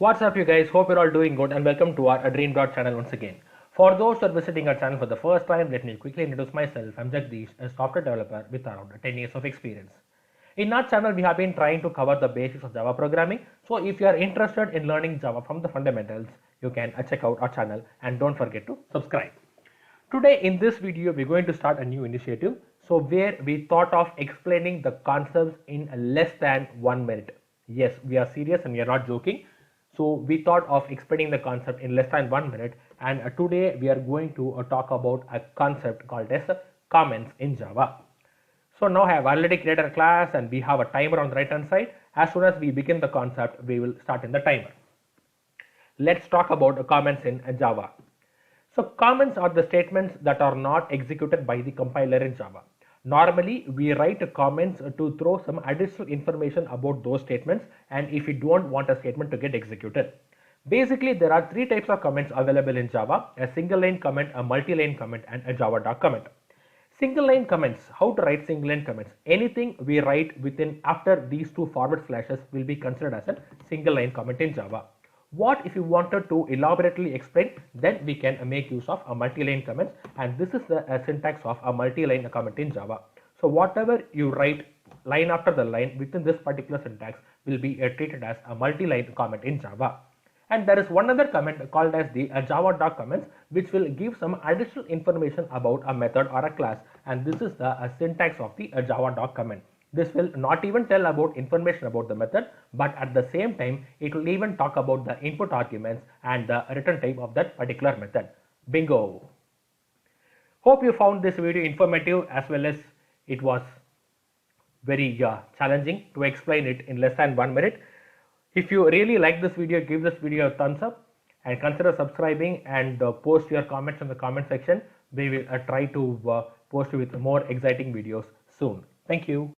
What's up you guys, hope you're all doing good and welcome to our Dream Dot channel once again. For those who are visiting our channel for the first time, let me quickly introduce myself. I'm Jagdish, a software developer with around 10 years of experience. In our channel, we have been trying to cover the basics of Java programming. So if you are interested in learning Java from the fundamentals, you can check out our channel and don't forget to subscribe. Today in this video, we're going to start a new initiative. So where we thought of explaining the concepts in less than 1 minute. Yes, we are serious and we are not joking. So we thought of explaining the concept in less than 1 minute, and today we are going to talk about a concept called as comments in Java. So now I have already created a class and we have a timer on the right hand side. As soon as we begin the concept, we will start in the timer. Let's talk about comments in Java. So comments are the statements that are not executed by the compiler in Java. Normally, we write comments to throw some additional information about those statements and if we don't want a statement to get executed. Basically, there are three types of comments available in Java: a single line comment, a multi-line comment, and a Java doc comment. Single line comments, how to write single line comments? Anything we write within after these two forward slashes will be considered as a single line comment in Java. What if you wanted to elaborately explain, then we can make use of a multi-line comments, and this is the syntax of a multi-line comment in Java. So whatever you write line after the line within this particular syntax will be treated as a multi-line comment in Java. And there is one other comment called as the Java doc comments, which will give some additional information about a method or a class, and this is the syntax of the Java doc comment. This will not even tell about information about the method, but at the same time it will even talk about the input arguments and the return type of that particular method. Bingo! Hope you found this video informative as well as it was very challenging to explain it in less than 1 minute. If you really like this video, give this video a thumbs up and consider subscribing and post your comments in the comment section. We will try to post with more exciting videos soon. Thank you.